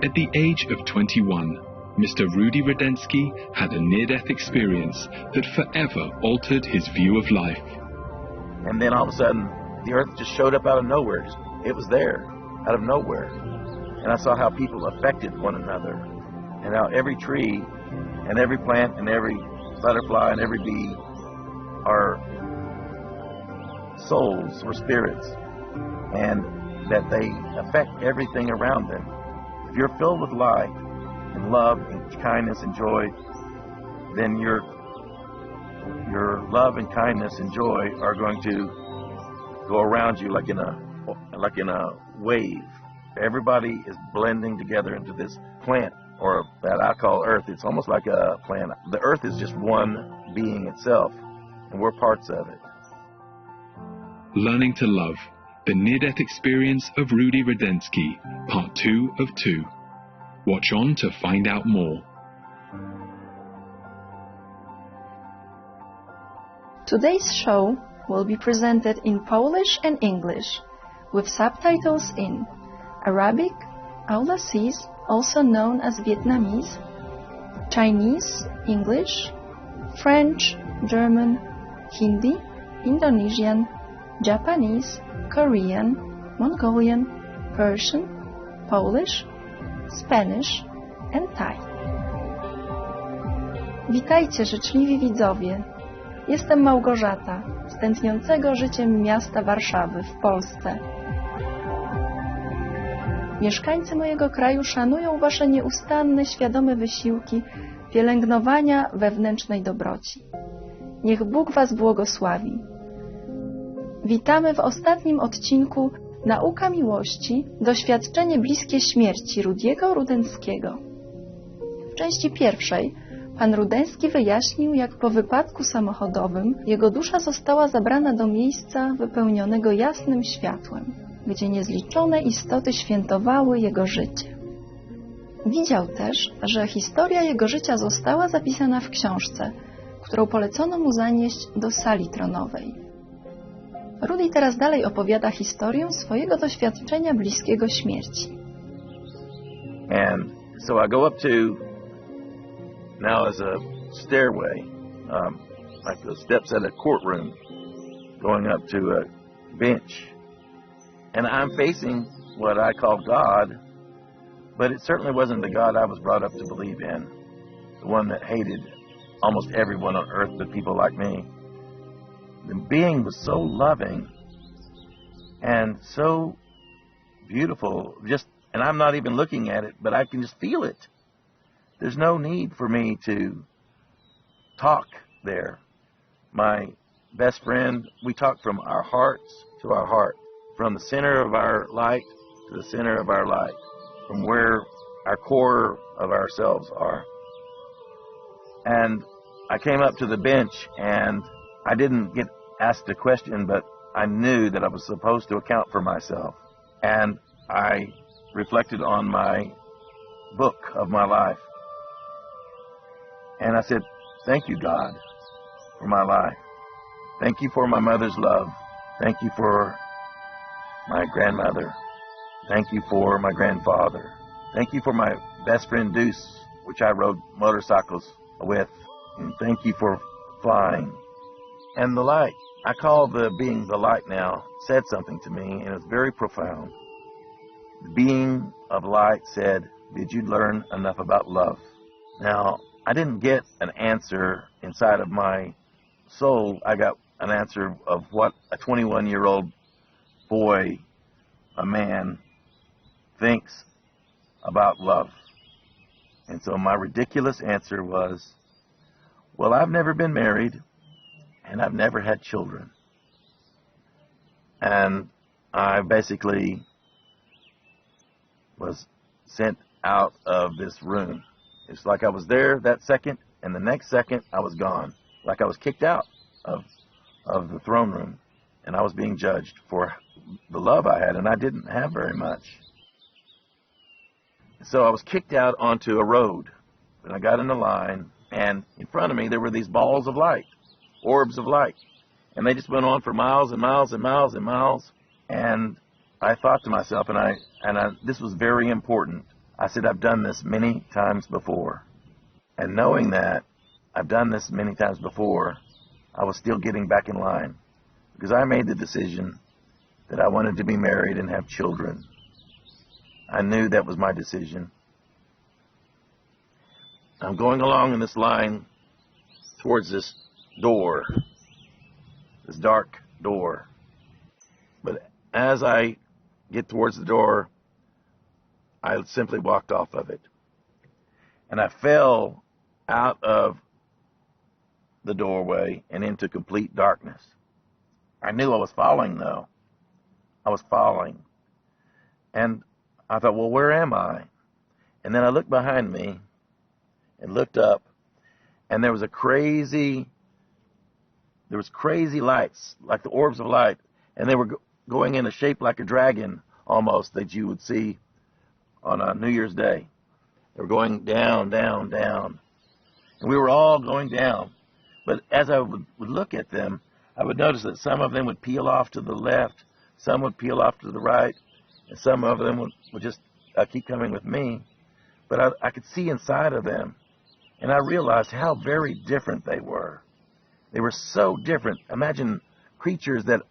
At the age of 21, Mr. Rudi Rudenski had a near-death experience that forever altered his view of life. And then all of a sudden, the earth just showed up out of nowhere. It was there, out of nowhere. And I saw how people affected one another, and how every tree and every plant and every butterfly and every bee are souls or spirits, and that they affect everything around them. If you're filled with light and love and kindness and joy, then your love and kindness and joy are going to go around you like in a wave. Everybody is blending together into this plant, or that I call Earth. It's almost like a plant. The Earth is just one being itself, and we're parts of it. Learning to Love, the near-death experience of Rudi Rudenski, part 2 of 2. Watch on to find out more. Today's show will be presented in Polish and English, with subtitles in Arabic, Aulacese, also known as Vietnamese, Chinese, English, French, German, Hindi, Indonesian, Japanese, Korean, Mongolian, Persian, Polish, Spanish and Thai. Witajcie życzliwi widzowie. Jestem Małgorzata, z tętniącego życiem miasta Warszawy w Polsce. Mieszkańcy mojego kraju szanują wasze nieustanne, świadome wysiłki pielęgnowania wewnętrznej dobroci. Niech Bóg was błogosławi. Witamy w ostatnim odcinku Nauka miłości, doświadczenie bliskie śmierci Rudiego Rudenskiego. W części pierwszej pan Rudenski wyjaśnił, jak po wypadku samochodowym jego dusza została zabrana do miejsca wypełnionego jasnym światłem, gdzie niezliczone istoty świętowały jego życie. Widział też, że historia jego życia została zapisana w książce, którą polecono mu zanieść do sali tronowej. Rudi teraz dalej opowiada historię swojego doświadczenia bliskiego śmierci. And so I go up to, now as a stairway, like the steps at a courtroom, going up to a bench. And I'm facing what I call God, but it certainly wasn't the God I was brought up to believe in, the one that hated almost everyone on earth but people like me. The being was so loving and so beautiful, and I'm not even looking at it, but I can just feel it. There's no need for me to talk there. My best friend, we talk from our hearts to our heart, from the center of our light to the center of our light, from where our core of ourselves are. And I came up to the bench, and I didn't get asked a question, but I knew that I was supposed to account for myself. And I reflected on my book of my life. And I said, thank you, God, for my life. Thank you for my mother's love. Thank you for my grandmother. Thank you for my grandfather. Thank you for my best friend Deuce, which I rode motorcycles with. And thank you for flying. And the light, I call the being the light now, said something to me, and it's very profound. The being of light said, did you learn enough about love? Now, I didn't get an answer inside of my soul. I got an answer of what a 21-year-old boy, a man, thinks about love. And so my ridiculous answer was, well, I've never been married, and I've never had children. And I basically was sent out of this room. It's like I was there that second, and the next second I was gone. Like I was kicked out of the throne room, and I was being judged for the love I had, and I didn't have very much. So I was kicked out onto a road, and I got in the line, and in front of me there were these balls of light, orbs of light, and they just went on for miles and miles and miles and miles. And I thought to myself, and I this was very important. I said, I've done this many times before. And knowing that I've done this many times before, I was still getting back in line because I made the decision that I wanted to be married and have children. I knew that was my decision. I'm going along in this line towards this door, this dark door. But as I get towards the door, I simply walked off of it. And I fell out of the doorway and into complete darkness. I knew I was falling, though. I was falling. And I thought, well, where am I? And then I looked behind me and looked up, and there was crazy lights, like the orbs of light, and they were going in a shape like a dragon, almost, that you would see on a New Year's Day. They were going down, down, down. And we were all going down. But as I would look at them, I would notice that some of them would peel off to the left, some would peel off to the right, and some of them would just keep coming with me. But I could see inside of them, and I realized how very different they were. They were so different. Imagine creatures that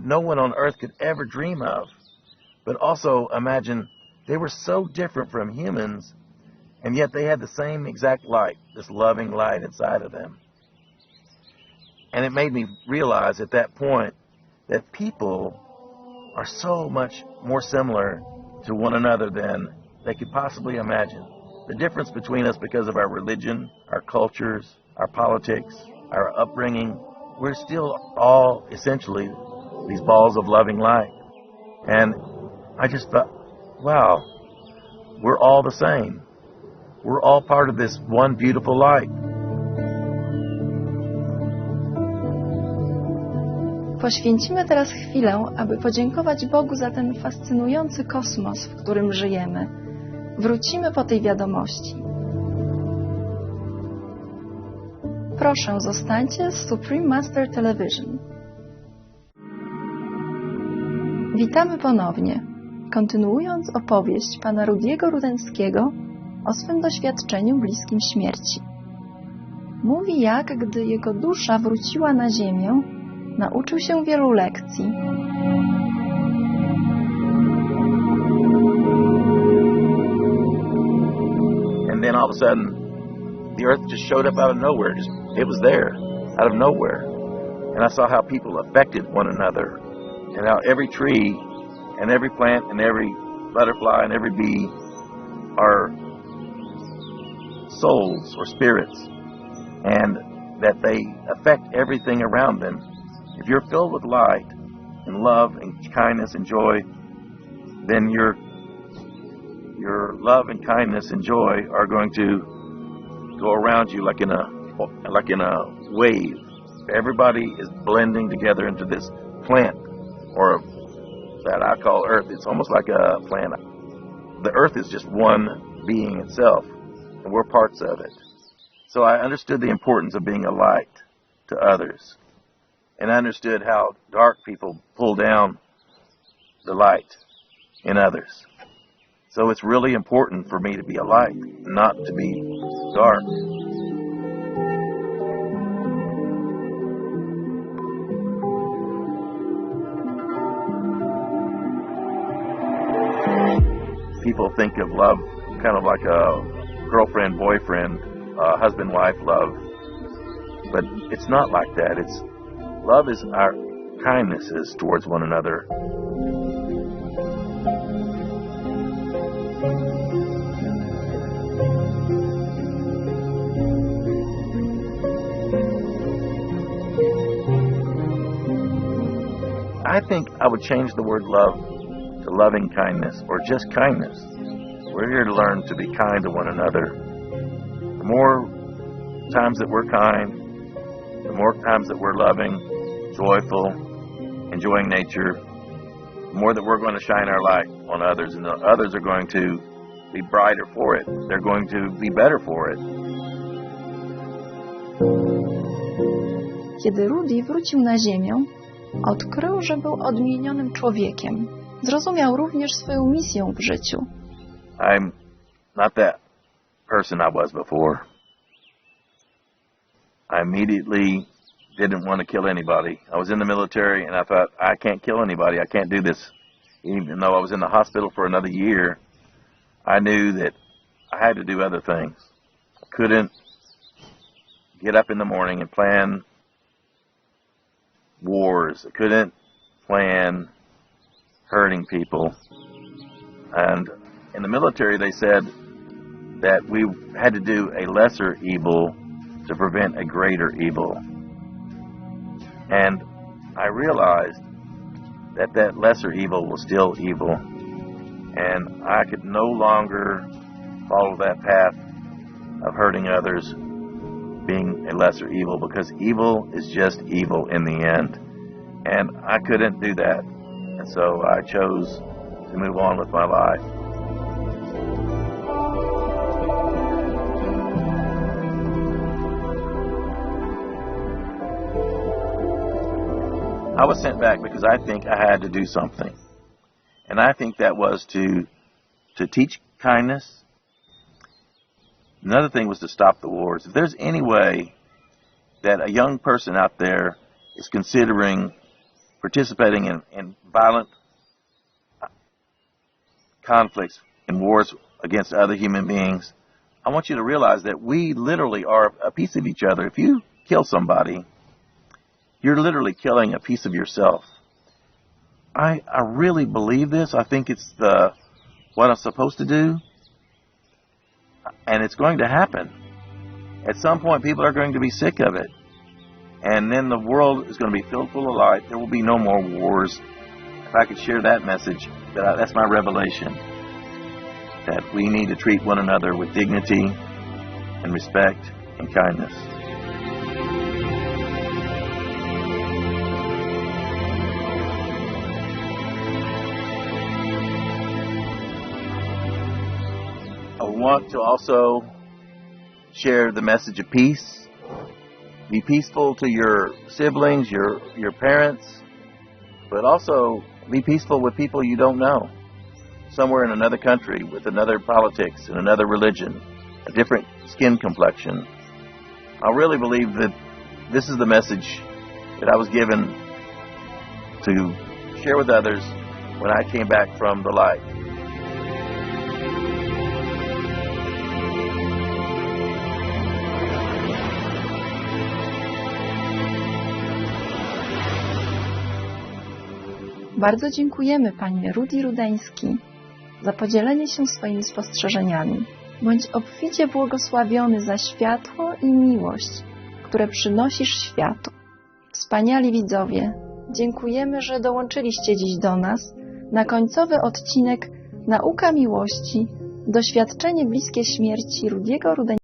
no one on earth could ever dream of. But also imagine they were so different from humans, and yet they had the same exact light, this loving light inside of them. And it made me realize at that point that people are so much more similar to one another than they could possibly imagine. The difference between us because of our religion, our cultures, our politics, our upbringing, we're still all essentially these balls of loving light. And I just thought, wow, we're all the same. We're all part of this one beautiful light. Poświęcimy teraz chwilę, aby podziękować Bogu za ten fascynujący kosmos, w którym żyjemy. Wrócimy po tej wiadomości. Proszę, zostańcie z Supreme Master Television. Witamy ponownie, kontynuując opowieść pana Rudiego Rudenskiego o swym doświadczeniu bliskim śmierci. Mówi, jak gdy jego dusza wróciła na ziemię, nauczył się wielu lekcji. And then all of a sudden, the earth just showed up out of nowhere. It was there, out of nowhere. And I saw how people affected one another, and how every tree, and every plant, and every butterfly, and every bee are souls or spirits, and that they affect everything around them. If you're filled with light and love and kindness and joy, then your love and kindness and joy are going to go around you like in a wave. Everybody is blending together into this plant, or that I call Earth. It's almost like a planet. The Earth is just one being itself, and we're parts of it. So I understood the importance of being a light to others. And I understood how dark people pull down the light in others. So it's really important for me to be a light, not to be dark. People think of love kind of like a girlfriend-boyfriend, husband-wife love. But it's not like that. Love is our kindnesses towards one another. I think I would change the word love to loving kindness, or just kindness. We're here to learn to be kind to one another. The more times that we're kind, the more times that we're loving, joyful, enjoying nature, the more that we're going to shine our light on others, and the others are going to be brighter for it. They're going to be better for it. Kiedy Rudi wrócił na ziemię, odkrył, że był odmienionym człowiekiem. Zrozumiał również swoją misję w życiu. I'm not that person I was before. I immediately didn't want to kill anybody. I was in the military, and I thought, I can't kill anybody. I can't do this. Even though I was in the hospital for another year, I knew that I had to do other things. I couldn't get up in the morning and plan wars. I couldn't plan hurting people. And in the military, they said that we had to do a lesser evil to prevent a greater evil. And I realized that that lesser evil was still evil. And I could no longer follow that path of hurting others being a lesser evil, because evil is just evil in the end. And I couldn't do that. And so I chose to move on with my life. I was sent back because I think I had to do something. And I think that was to teach kindness. Another thing was to stop the wars. If there's any way that a young person out there is considering participating in violent conflicts and wars against other human beings, I want you to realize that we literally are a piece of each other. If you kill somebody, you're literally killing a piece of yourself. I really believe this. I think it's what I'm supposed to do. And it's going to happen. At some point, people are going to be sick of it. And then the world is going to be filled full of light. There will be no more wars. If I could share that message, that's my revelation. That we need to treat one another with dignity and respect and kindness. I want to also share the message of peace. Be peaceful to your siblings, your parents, but also be peaceful with people you don't know. Somewhere in another country, with another politics and another religion, a different skin complexion. I really believe that this is the message that I was given to share with others when I came back from the light. Bardzo dziękujemy, panie Rudi Rudenski, za podzielenie się swoimi spostrzeżeniami. Bądź obficie błogosławiony za światło i miłość, które przynosisz światu. Wspaniali widzowie, dziękujemy, że dołączyliście dziś do nas na końcowy odcinek Nauka miłości, doświadczenie bliskie śmierci Rudiego Rudenskiego.